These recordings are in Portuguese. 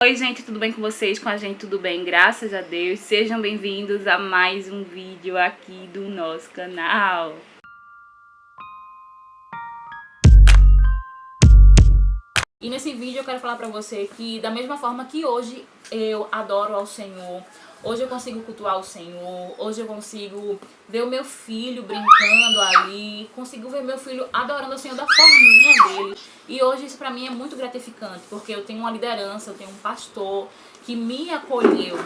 Oi gente, tudo bem com vocês? Com a gente tudo bem, graças a Deus. Sejam bem-vindos a mais um vídeo aqui do nosso canal. E nesse vídeo eu quero falar pra você que da mesma forma que hoje eu adoro ao Senhor, hoje eu consigo cultuar o Senhor, hoje eu consigo ver o meu filho brincando ali, consigo ver meu filho adorando o Senhor da forminha dele. E hoje isso pra mim é muito gratificante, porque eu tenho uma liderança, eu tenho um pastor que me acolheu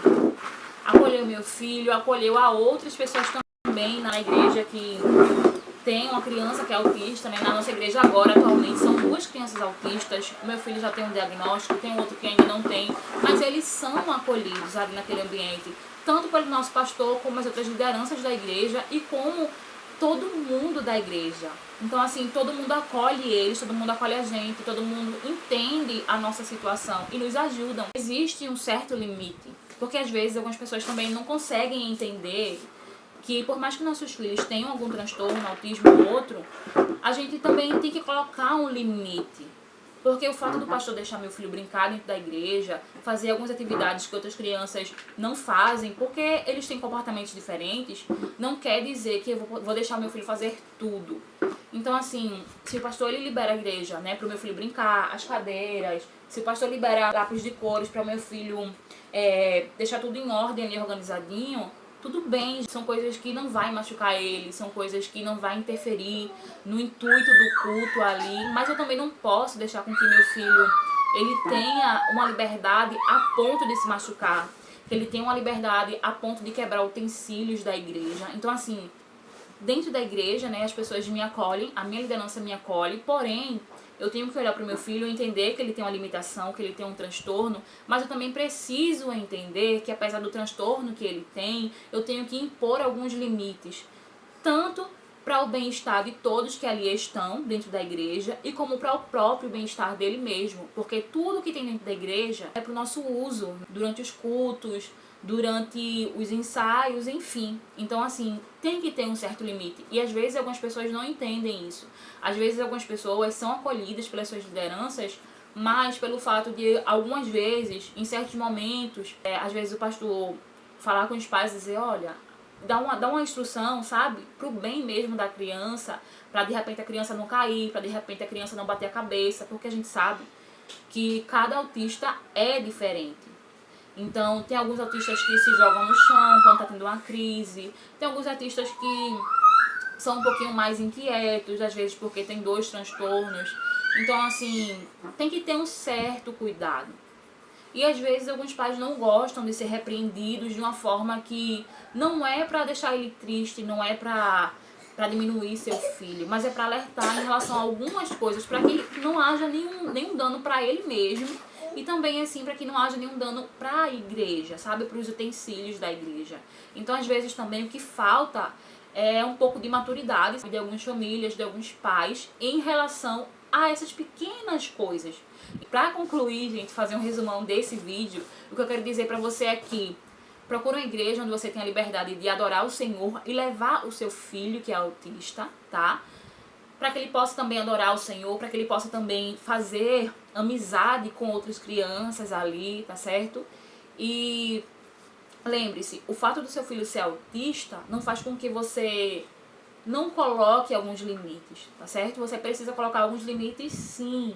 meu filho, acolheu a outras pessoas também na igreja que tem uma criança que é autista, né? Na nossa igreja agora, atualmente, são 2 crianças autistas. O meu filho já tem um diagnóstico, tem outro que ainda não tem, mas eles são acolhidos, sabe, naquele ambiente, tanto pelo nosso pastor, como as outras lideranças da igreja e como todo mundo da igreja. Então, assim, todo mundo acolhe eles, todo mundo acolhe a gente, todo mundo entende a nossa situação e nos ajudam. Existe um certo limite, porque às vezes algumas pessoas também não conseguem entender que por mais que nossos filhos tenham algum transtorno, autismo ou outro, a gente também tem que colocar um limite. Porque o fato do pastor deixar meu filho brincar dentro da igreja, fazer algumas atividades que outras crianças não fazem, porque eles têm comportamentos diferentes, não quer dizer que eu vou deixar meu filho fazer tudo. Então, assim, se o pastor ele libera a igreja, né, para o meu filho brincar, as cadeiras, se o pastor libera lápis de cores para o meu filho deixar tudo em ordem ali, organizadinho, tudo bem, são coisas que não vai machucar ele, são coisas que não vai interferir no intuito do culto ali, mas eu também não posso deixar com que meu filho ele tenha uma liberdade a ponto de se machucar, que ele tenha uma liberdade a ponto de quebrar utensílios da igreja. Então, assim, dentro da igreja, né, as pessoas me acolhem, a minha liderança me acolhe, porém, eu tenho que olhar para o meu filho e entender que ele tem uma limitação, que ele tem um transtorno, mas eu também preciso entender que apesar do transtorno que ele tem, eu tenho que impor alguns limites, tanto para o bem-estar de todos que ali estão dentro da igreja e como para o próprio bem-estar dele mesmo, porque tudo que tem dentro da igreja é para o nosso uso durante os cultos, durante os ensaios, enfim. Então, assim, tem que ter um certo limite. E às vezes algumas pessoas não entendem isso. Às vezes algumas pessoas são acolhidas pelas suas lideranças, mas pelo fato de algumas vezes, em certos momentos, às vezes o pastor falar com os pais e dizer, olha, dá uma instrução, sabe, pro bem mesmo da criança, pra de repente a criança não cair, pra de repente a criança não bater a cabeça, porque a gente sabe que cada autista é diferente. Então, tem alguns autistas que se jogam no chão quando tá tendo uma crise, tem alguns autistas que são um pouquinho mais inquietos, às vezes porque tem 2 transtornos. Então, assim, tem que ter um certo cuidado. E às vezes alguns pais não gostam de ser repreendidos de uma forma que não é pra deixar ele triste, não é pra diminuir seu filho, mas é pra alertar em relação a algumas coisas, pra que não haja nenhum dano pra ele mesmo e também assim pra que não haja nenhum dano pra igreja, sabe, pros utensílios da igreja. Então às vezes também o que falta é um pouco de maturidade de algumas famílias, de alguns pais em relação a essas pequenas coisas. E pra concluir, gente, fazer um resumão desse vídeo, o que eu quero dizer pra você é que procura uma igreja onde você tenha a liberdade de adorar o Senhor e levar o seu filho, que é autista, tá? Para que ele possa também adorar o Senhor, para que ele possa também fazer amizade com outras crianças ali, tá certo? E lembre-se, o fato do seu filho ser autista não faz com que você não coloque alguns limites, tá certo? Você precisa colocar alguns limites, sim,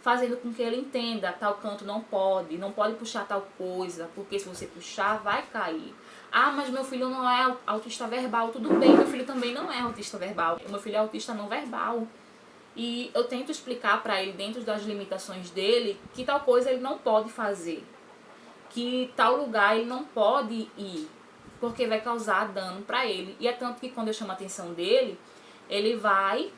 fazendo com que ele entenda, tal canto não pode puxar tal coisa, porque se você puxar, vai cair. Ah, mas meu filho não é autista verbal. Tudo bem, meu filho também não é autista verbal. Meu filho é autista não verbal. E eu tento explicar pra ele, dentro das limitações dele, que tal coisa ele não pode fazer. Que tal lugar ele não pode ir, porque vai causar dano pra ele. E é tanto que quando eu chamo a atenção dele, ele vai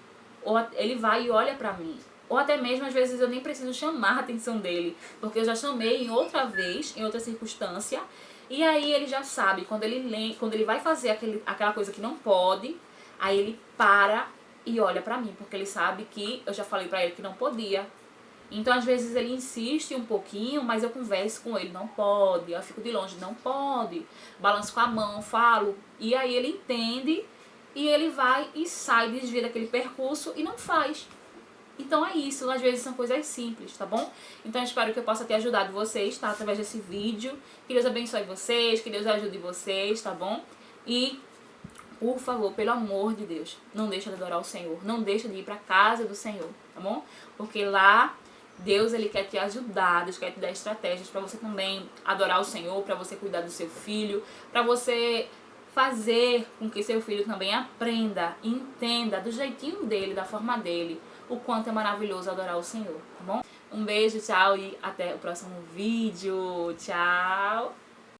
e olha pra mim. Ou até mesmo, às vezes, eu nem preciso chamar a atenção dele, porque eu já chamei em outra vez, em outra circunstância, e aí ele já sabe, quando ele vai fazer aquela coisa que não pode, aí ele para e olha pra mim, porque ele sabe que eu já falei pra ele que não podia. Então, às vezes, ele insiste um pouquinho, mas eu converso com ele, não pode, eu fico de longe, não pode, balanço com a mão, falo, e aí ele entende, e ele vai e sai, desvia daquele percurso e não faz. Então é isso, às vezes são coisas simples, tá bom? Então eu espero que eu possa ter ajudado vocês, tá? Através desse vídeo. Que Deus abençoe vocês, que Deus ajude vocês, tá bom? E, por favor, pelo amor de Deus, não deixa de adorar o Senhor. Não deixa de ir pra casa do Senhor, tá bom? Porque lá Deus, ele quer te ajudar, Deus quer te dar estratégias pra você também adorar o Senhor, pra você cuidar do seu filho, pra você fazer com que seu filho também aprenda, entenda do jeitinho dele, da forma dele, o quanto é maravilhoso adorar o Senhor, tá bom? Um beijo, tchau e até o próximo vídeo. Tchau!